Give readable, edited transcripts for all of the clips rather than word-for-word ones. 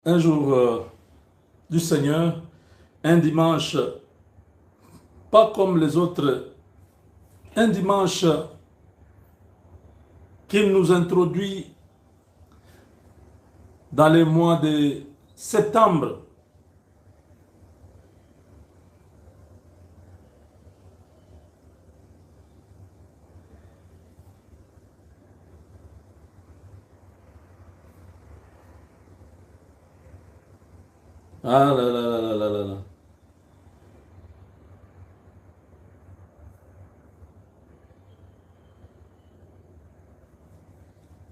un jour du Seigneur, un dimanche, pas comme les autres, un dimanche qu'il nous introduit dans les mois de septembre. Ah là là là là là là là.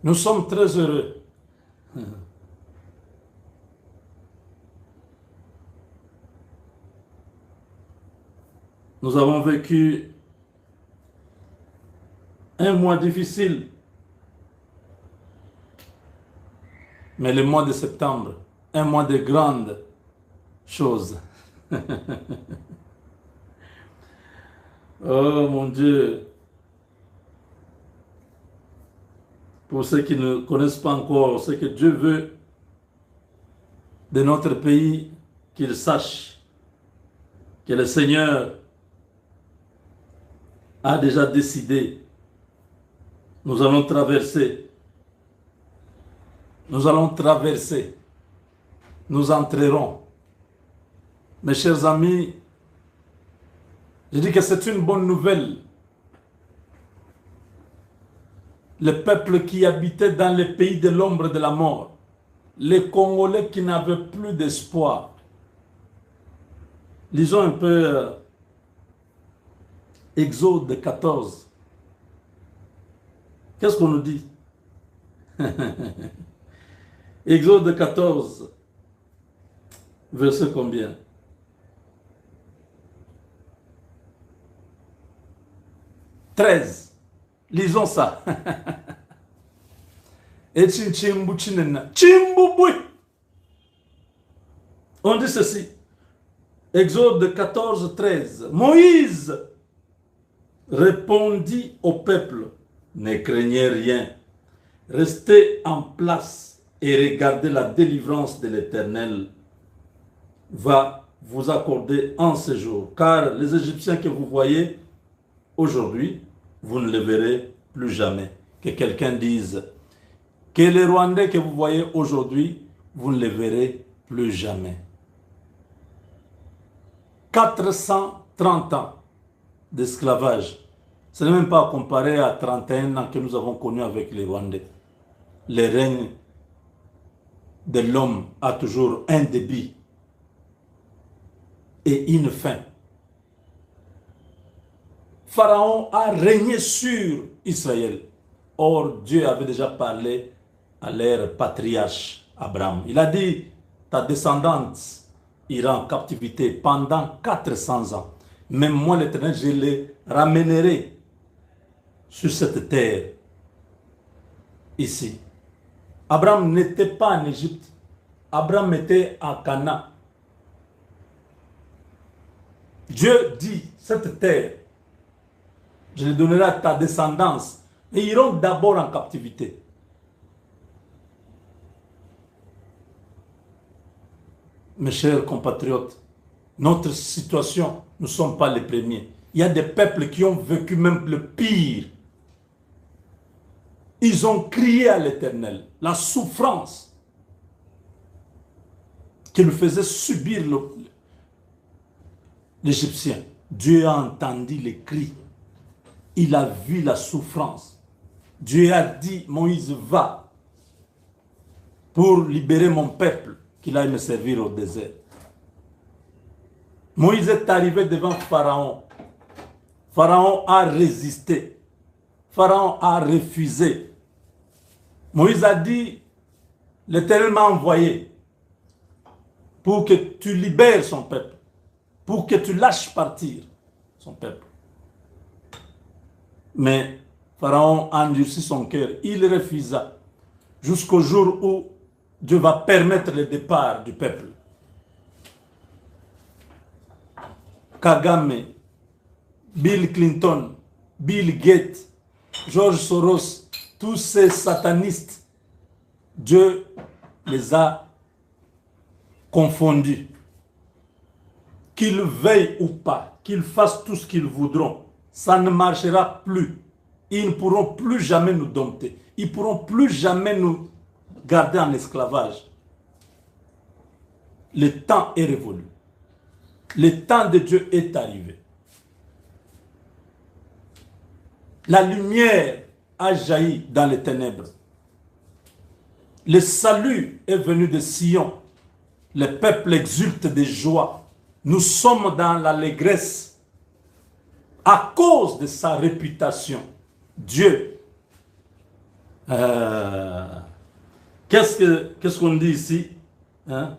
Nous sommes très heureux. Nous avons vécu un mois difficile, mais le mois de septembre, un mois de grandes choses. Oh mon Dieu, pour ceux qui ne connaissent pas encore ce que Dieu veut de notre pays, qu'ils sachent que le Seigneur a déjà décidé. Nous allons traverser, nous allons traverser, nous entrerons. Mes chers amis, je dis que c'est une bonne nouvelle. Le peuple qui habitait dans les pays de l'ombre de la mort, les Congolais qui n'avaient plus d'espoir. Lisons un peu Exode 14. Qu'est-ce qu'on nous dit? Exode 14, verset combien? 13. Lisons ça. Et on dit ceci. Exode 14, 13. Moïse répondit au peuple, ne craignez rien, restez en place et regardez la délivrance de l'Éternel va vous accorder en ce jour. Car les Égyptiens que vous voyez aujourd'hui, vous ne les verrez plus jamais. Que quelqu'un dise que les Rwandais que vous voyez aujourd'hui, vous ne les verrez plus jamais. 430 ans d'esclavage. Ce n'est même pas comparé à 31 ans que nous avons connus avec les Rwandais. Le règne de l'homme a toujours un début et une fin. Pharaon a régné sur Israël. Or, Dieu avait déjà parlé à leur patriarche Abraham. Il a dit, ta descendance ira en captivité pendant 400 ans. Mais moi, l'Éternel, je les ramènerai sur cette terre, ici. Abraham n'était pas en Égypte. Abraham était à Canaan. Dieu dit, cette terre, je les donnerai à ta descendance. Et ils iront d'abord en captivité. Mes chers compatriotes, notre situation, nous ne sommes pas les premiers. Il y a des peuples qui ont vécu même le pire. Ils ont crié à l'Éternel, la souffrance qu'il faisait subir l'Égyptien. Dieu a entendu les cris. Il a vu la souffrance. Dieu a dit, Moïse, va pour libérer mon peuple qu'il aille me servir au désert. Moïse est arrivé devant Pharaon. Pharaon a résisté. Pharaon a refusé. Moïse a dit, l'Éternel m'a envoyé pour que tu libères son peuple, pour que tu lâches partir son peuple. Mais Pharaon a endurci son cœur. Il refusa jusqu'au jour où Dieu va permettre le départ du peuple. Kagame, Bill Clinton, Bill Gates, George Soros, tous ces satanistes, Dieu les a confondus, qu'ils veillent ou pas, qu'ils fassent tout ce qu'ils voudront, ça ne marchera plus. Ils ne pourront plus jamais nous dompter. Ils ne pourront plus jamais nous garder en esclavage. Le temps est révolu. Le temps de Dieu est arrivé. La lumière a jailli dans les ténèbres. Le salut est venu de Sion. Le peuple exulte de joie. Nous sommes dans l'allégresse à cause de sa réputation. Dieu. Qu'est-ce qu'on dit ici? Hein?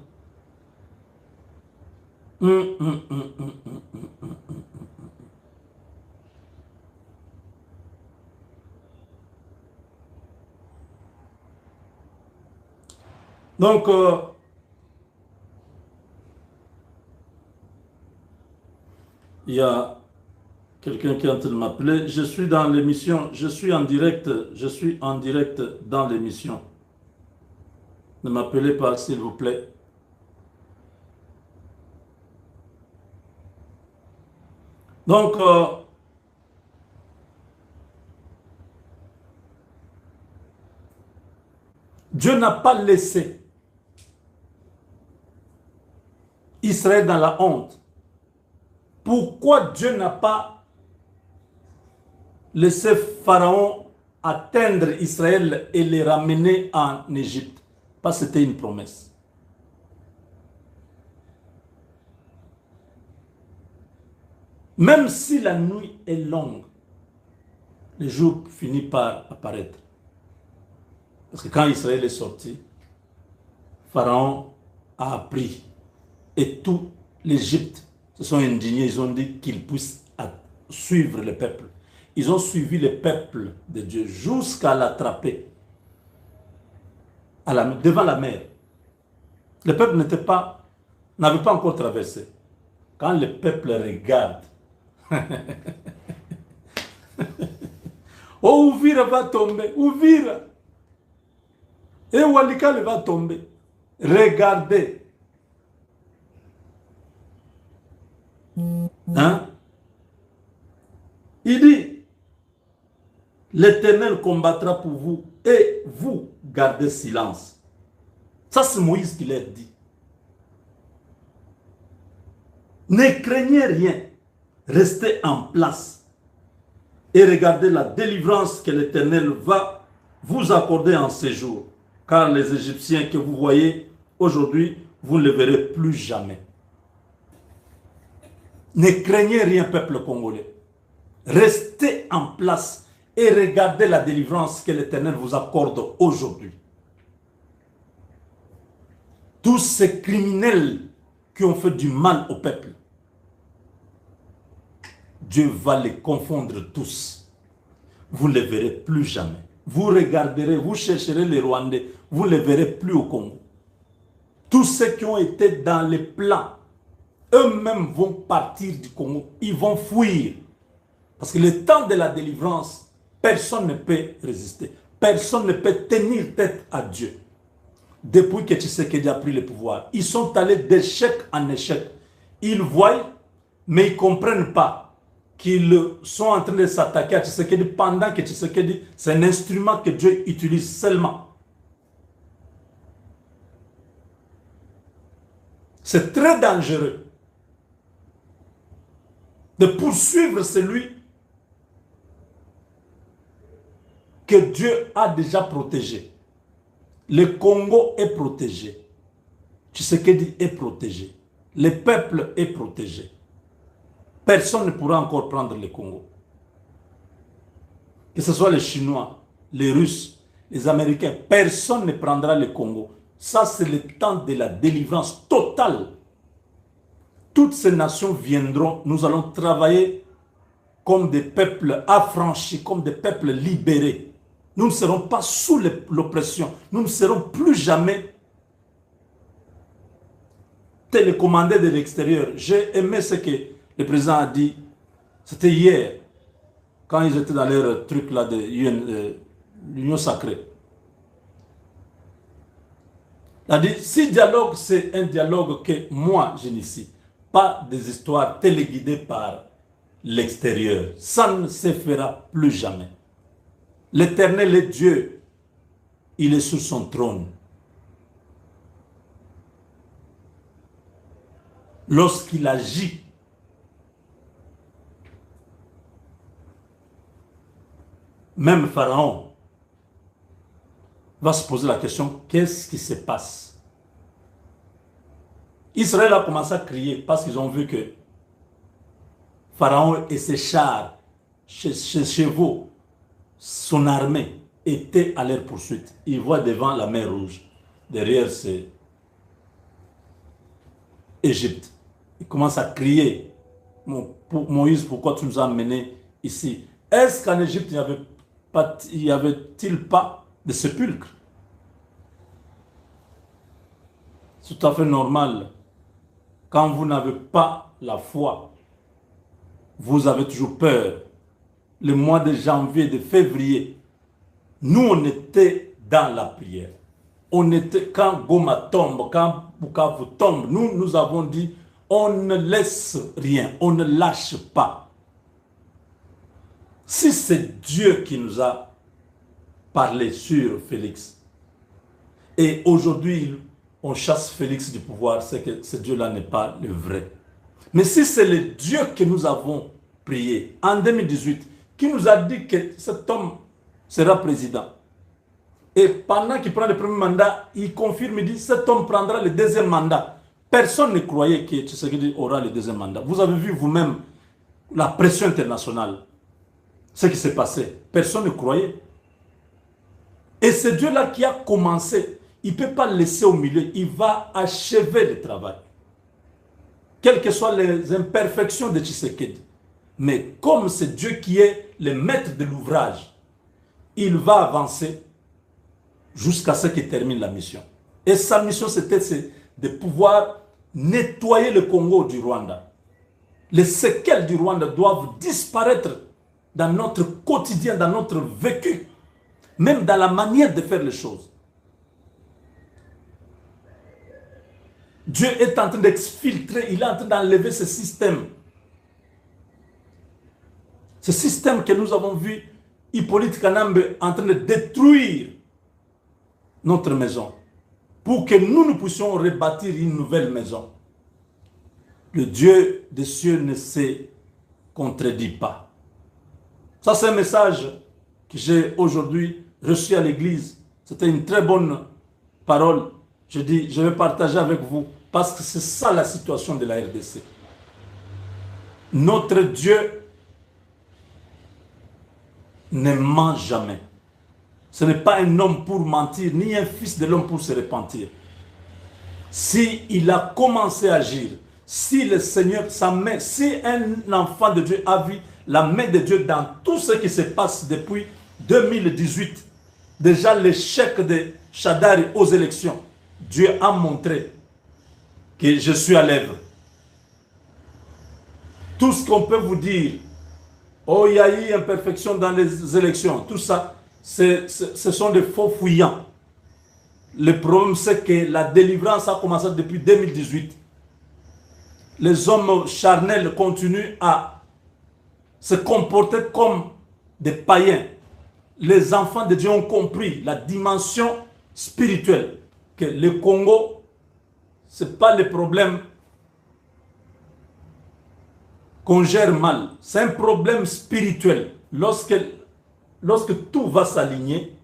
Donc, il y a quelqu'un qui est en train de m'appeler. Je suis dans l'émission, je suis en direct dans l'émission. Ne m'appelez pas, s'il vous plaît. Donc, Dieu n'a pas laissé Israël dans la honte. Pourquoi Dieu n'a pas laissé Pharaon atteindre Israël et les ramener en Égypte? Parce que c'était une promesse. Même si la nuit est longue, le jour finit par apparaître. Parce que quand Israël est sorti, Pharaon a appris. Et tout l'Égypte se sont indignés. Ils ont dit qu'ils puissent suivre le peuple. Ils ont suivi le peuple de Dieu jusqu'à l'attraper devant la mer. Le peuple n'avait pas encore traversé. Quand le peuple regarde, oh, Ouvira va tomber, Ouvira. Et Walikale va tomber. Regardez. Hein? Il dit, l'Éternel combattra pour vous et vous gardez silence. Ça, c'est Moïse qui l'a dit. Ne craignez rien. Restez en place et regardez la délivrance que l'Éternel va vous accorder en ces jours. Car les Égyptiens que vous voyez aujourd'hui, vous ne les verrez plus jamais. Ne craignez rien, peuple congolais. Restez en place et regardez la délivrance que l'Éternel vous accorde aujourd'hui. Tous ces criminels qui ont fait du mal au peuple, Dieu va les confondre tous. Vous ne les verrez plus jamais. Vous regarderez, vous chercherez les Rwandais, vous ne les verrez plus au Congo. Tous ceux qui ont été dans les plans, eux-mêmes vont partir du Congo. Ils vont fuir. Parce que le temps de la délivrance, personne ne peut résister. Personne ne peut tenir tête à Dieu. Depuis que Tshisekedi a pris le pouvoir, ils sont allés d'échec en échec. Ils voient, mais ils ne comprennent pas qu'ils sont en train de s'attaquer à Tshisekedi pendant que Tshisekedi, c'est un instrument que Dieu utilise seulement. C'est très dangereux de poursuivre celui que Dieu a déjà protégé. Le Congo est protégé. Tshisekedi est protégé. Le peuple est protégé. Personne ne pourra encore prendre le Congo. Que ce soit les Chinois, les Russes, les Américains, personne ne prendra le Congo. Ça, c'est le temps de la délivrance totale. Toutes ces nations viendront. Nous allons travailler comme des peuples affranchis, comme des peuples libérés. Nous ne serons pas sous l'oppression. Nous ne serons plus jamais télécommandés de l'extérieur. J'ai aimé ce que le président a dit. C'était hier, quand ils étaient dans leur truc là de l'Union sacrée. C'est-à-dire, si dialogue, c'est un dialogue que moi, j'initie, pas des histoires téléguidées par l'extérieur. Ça ne se fera plus jamais. L'Éternel est Dieu. Il est sur son trône. Lorsqu'il agit, même Pharaon va se poser la question, qu'est-ce qui se passe? Israël a commencé à crier parce qu'ils ont vu que Pharaon et ses chars, ses chevaux, son armée étaient à leur poursuite. Ils voient devant la mer Rouge. Derrière, c'est Égypte. Ils commencent à crier, Moïse, pourquoi tu nous as amenés ici? Est-ce qu'en Égypte, il n'y avait-il pas de sépulcre? C'est tout à fait normal. Quand vous n'avez pas la foi, vous avez toujours peur. Le mois de janvier, de février, nous, on était dans la prière. On était, quand Goma tombe, quand Bukavu tombe, nous avons dit, on ne laisse rien, on ne lâche pas. Si c'est Dieu qui nous a parlé sur Félix, et aujourd'hui, on chasse Félix du pouvoir, c'est que ce Dieu-là n'est pas le vrai. Mais si c'est le Dieu que nous avons prié en 2018, qui nous a dit que cet homme sera président, et pendant qu'il prend le premier mandat, il confirme, il dit, cet homme prendra le deuxième mandat. Personne ne croyait que Tshisekedi aura le deuxième mandat. Vous avez vu vous-même la pression internationale, ce qui s'est passé. Personne ne croyait. Et c'est Dieu-là qui a commencé. Il ne peut pas laisser au milieu. Il va achever le travail. Quelles que soient les imperfections de Tshisekedi. Mais comme c'est Dieu qui est le maître de l'ouvrage, il va avancer jusqu'à ce qu'il termine la mission. Et sa mission, c'était de pouvoir nettoyer le Congo du Rwanda. Les séquelles du Rwanda doivent disparaître dans notre quotidien, dans notre vécu, même dans la manière de faire les choses. Dieu est en train d'exfiltrer, il est en train d'enlever ce système. Ce système que nous avons vu, Hippolyte Kanambe en train de détruire notre maison, pour que nous puissions rebâtir une nouvelle maison. Le Dieu des cieux ne se contredit pas. Ça, c'est un message que j'ai aujourd'hui reçu à l'église. C'était une très bonne parole. Je dis, je vais partager avec vous, parce que c'est ça la situation de la RDC. Notre Dieu ne ment jamais. Ce n'est pas un homme pour mentir, ni un fils de l'homme pour se repentir. Si il a commencé à agir, si le Seigneur, sa main, si un enfant de Dieu a vu la main de Dieu dans tout ce qui se passe depuis 2018, déjà l'échec de Shadari aux élections, Dieu a montré que je suis à l'œuvre. Tout ce qu'on peut vous dire, oh, il y a eu imperfection dans les élections, tout ça, ce sont des faux fouillants. Le problème, c'est que la délivrance a commencé depuis 2018. Les hommes charnels continuent à se comporter comme des païens. Les enfants de Dieu ont compris la dimension spirituelle. Que le Congo, ce n'est pas le problème qu'on gère mal. C'est un problème spirituel. Lorsque tout va s'aligner,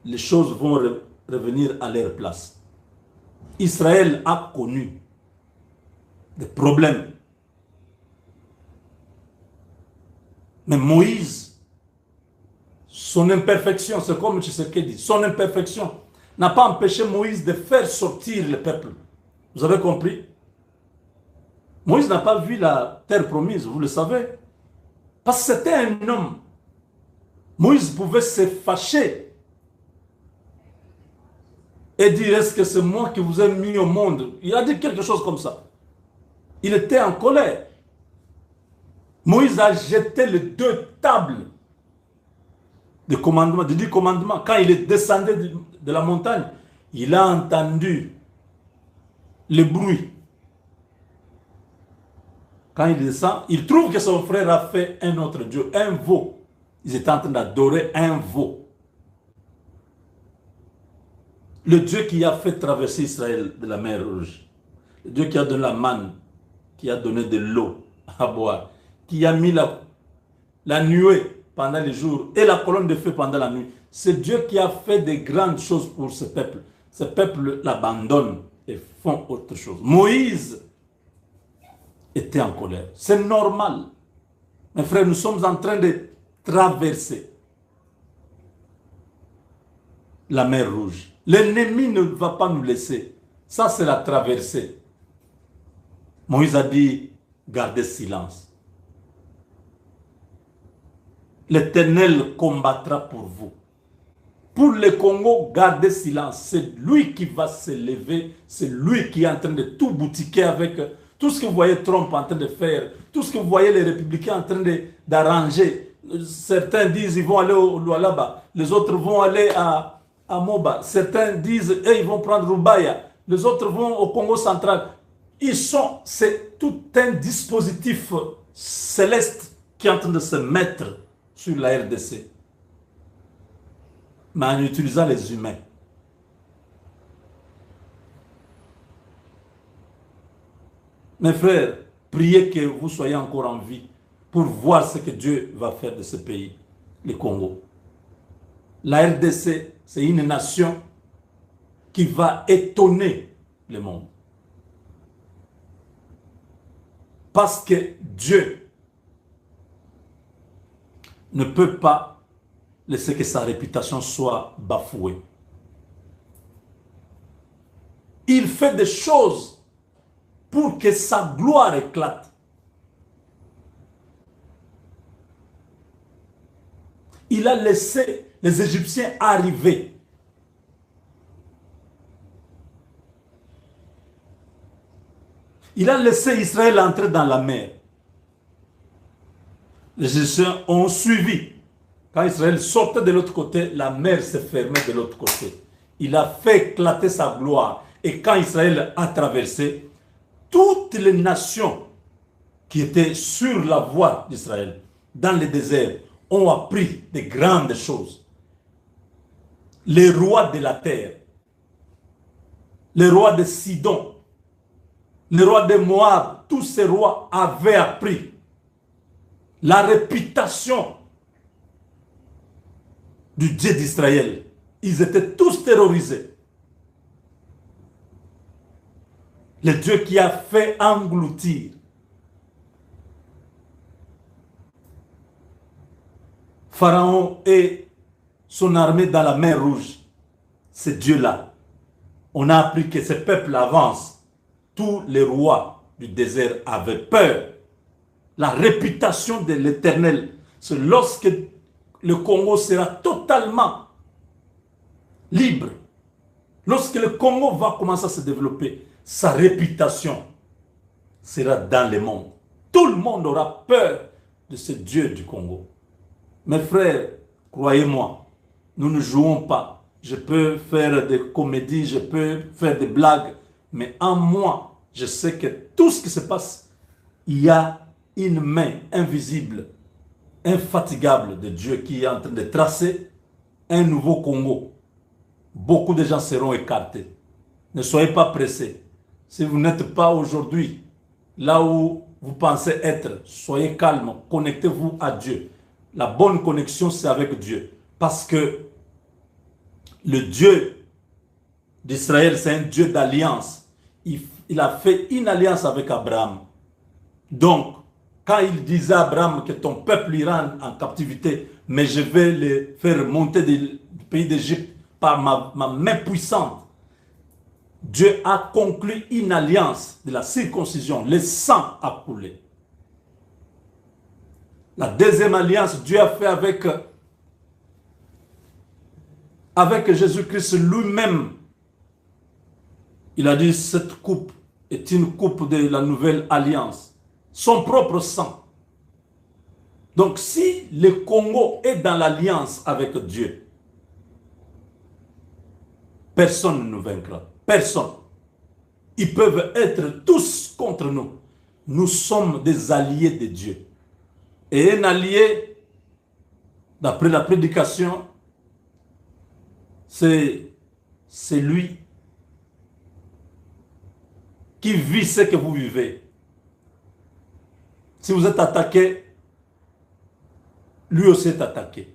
les choses vont revenir à leur place. Israël a connu des problèmes. Mais Moïse, son imperfection, c'est comme Tshisekedi, son imperfection n'a pas empêché Moïse de faire sortir le peuple. Vous avez compris? Moïse n'a pas vu la terre promise, vous le savez. Parce que c'était un homme. Moïse pouvait se fâcher et dire, est-ce que c'est moi qui vous ai mis au monde? Il a dit quelque chose comme ça. Il était en colère. Moïse a jeté les 2 tables de commandement, de 10 commandements. Quand il est descendu de la montagne, il a entendu le bruit. Quand il descend, il trouve que son frère a fait un autre dieu, un veau. Ils étaient en train d'adorer un veau. Le Dieu qui a fait traverser Israël de la mer Rouge. Le Dieu qui a donné la manne, qui a donné de l'eau à boire, qui a mis la nuée pendant les jours et la colonne de feu pendant la nuit. C'est Dieu qui a fait de grandes choses pour ce peuple. Ce peuple l'abandonne et font autre chose. Moïse était en colère. C'est normal. Mes frères, nous sommes en train de traverser la mer Rouge. L'ennemi ne va pas nous laisser. Ça, c'est la traversée. Moïse a dit, gardez silence. L'Éternel combattra pour vous. Pour le Congo, gardez silence. C'est lui qui va se lever. C'est lui qui est en train de tout boutiquer avec tout ce que vous voyez Trump en train de faire, tout ce que vous voyez les républicains en train d'arranger. Certains disent qu'ils vont aller au Lualaba, les autres vont aller à Moba. Certains disent ils vont prendre Rubaya, les autres vont au Congo central. C'est tout un dispositif céleste qui est en train de se mettre sur la RDC, mais en utilisant les humains. Mes frères, priez que vous soyez encore en vie pour voir ce que Dieu va faire de ce pays, le Congo. La RDC, c'est une nation qui va étonner le monde. Parce que Dieu ne peut pas laisser que sa réputation soit bafouée. Il fait des choses pour que sa gloire éclate. Il a laissé les Égyptiens arriver. Il a laissé Israël entrer dans la mer. Les Égyptiens ont suivi. Quand Israël sortait de l'autre côté, la mer se fermait de l'autre côté. Il a fait éclater sa gloire. Et quand Israël a traversé, toutes les nations qui étaient sur la voie d'Israël, dans le désert, ont appris de grandes choses. Les rois de la terre, les rois de Sidon, les rois de Moab, tous ces rois avaient appris la réputation du Dieu d'Israël. Ils étaient tous terrorisés. Le Dieu qui a fait engloutir Pharaon et son armée dans la mer Rouge. Ce Dieu-là. On a appris que ce peuple avance. Tous les rois du désert avaient peur. La réputation de l'Éternel, c'est lorsque le Congo sera totalement libre. Lorsque le Congo va commencer à se développer, sa réputation sera dans le monde. Tout le monde aura peur de ce Dieu du Congo. Mes frères, croyez-moi, nous ne jouons pas. Je peux faire des comédies, je peux faire des blagues, mais en moi, je sais que tout ce qui se passe, il y a une main invisible, infatigable de Dieu qui est en train de tracer un nouveau Congo. Beaucoup de gens seront écartés. Ne soyez pas pressés. Si vous n'êtes pas aujourd'hui là où vous pensez être, soyez calme, connectez-vous à Dieu. La bonne connexion, c'est avec Dieu. Parce que le Dieu d'Israël, c'est un Dieu d'alliance. Il a fait une alliance avec Abraham. Donc, quand il disait à Abraham que ton peuple ira en captivité, mais je vais les faire monter du pays d'Égypte par ma main puissante, Dieu a conclu une alliance de la circoncision. Le sang a coulé. La deuxième alliance, Dieu a fait avec Jésus-Christ lui-même. Il a dit, cette coupe est une coupe de la nouvelle alliance. Son propre sang. Donc si le Congo est dans l'alliance avec Dieu, personne ne nous vaincra. Personne. Ils peuvent être tous contre nous. Nous sommes des alliés de Dieu. Et un allié, d'après la prédication, c'est lui qui vit ce que vous vivez. Si vous êtes attaqué, lui aussi est attaqué.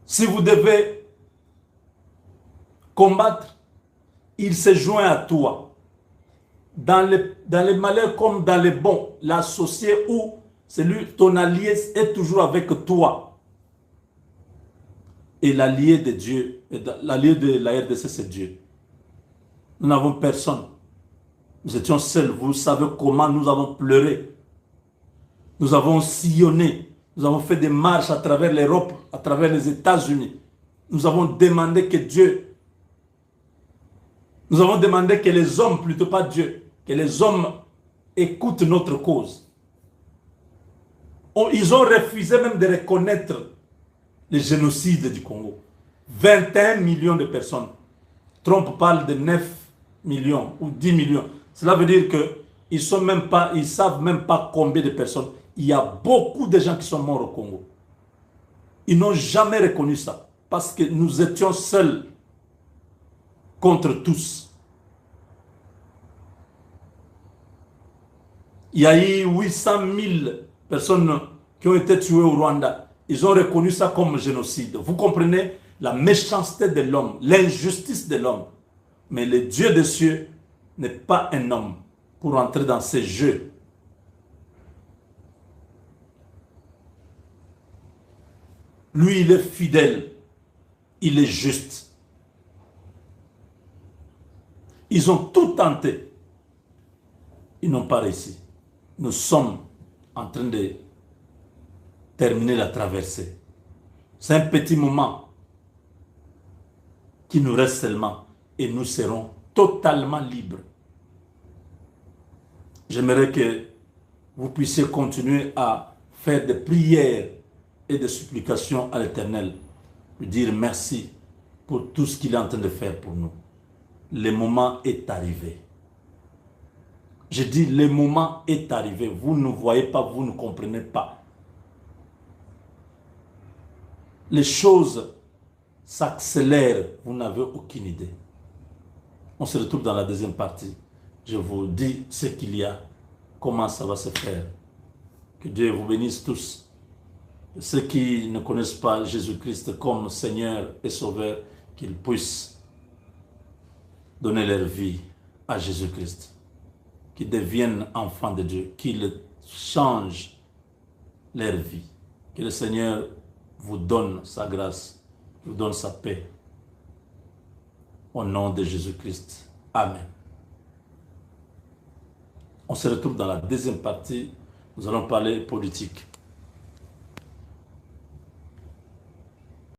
Si vous devez combattre, il se joint à toi. Dans les malheurs comme dans les bons, l'associé ou ton allié est toujours avec toi. Et l'allié de Dieu, l'allié de la RDC, c'est Dieu. Nous n'avons personne. Nous étions seuls. Vous savez comment nous avons pleuré. Nous avons sillonné. Nous avons fait des marches à travers l'Europe, à travers les États-Unis. Nous avons demandé que Dieu, nous avons demandé que les hommes, plutôt pas Dieu, que les hommes écoutent notre cause. Ils ont refusé même de reconnaître le génocide du Congo. 21 millions de personnes. Trump parle de 9 millions ou 10 millions. Cela veut dire qu'ils ne savent même pas combien de personnes. Il y a beaucoup de gens qui sont morts au Congo. Ils n'ont jamais reconnu ça. Parce que nous étions seuls contre tous. Il y a eu 800 000 personnes qui ont été tuées au Rwanda. Ils ont reconnu ça comme génocide. Vous comprenez la méchanceté de l'homme, l'injustice de l'homme. Mais le Dieu des cieux n'est pas un homme pour entrer dans ces jeux. Lui, il est fidèle. Il est juste. Ils ont tout tenté. Ils n'ont pas réussi. Nous sommes en train de terminer la traversée. C'est un petit moment qui nous reste seulement et nous serons totalement libres. J'aimerais que vous puissiez continuer à faire des prières et des supplications à l'Éternel, lui dire merci pour tout ce qu'il est en train de faire pour nous. Le moment est arrivé. Je dis, le moment est arrivé. Vous ne voyez pas, vous ne comprenez pas. Les choses s'accélèrent, vous n'avez aucune idée. On se retrouve dans la deuxième partie. Je vous dis ce qu'il y a, comment ça va se faire. Que Dieu vous bénisse tous. Ceux qui ne connaissent pas Jésus-Christ comme Seigneur et Sauveur, qu'ils puissent donner leur vie à Jésus-Christ. Qu'ils deviennent enfants de Dieu, qu'ils changent leur vie. Que le Seigneur vous donne sa grâce, vous donne sa paix. Au nom de Jésus-Christ. Amen. On se retrouve dans la deuxième partie. Nous allons parler politique.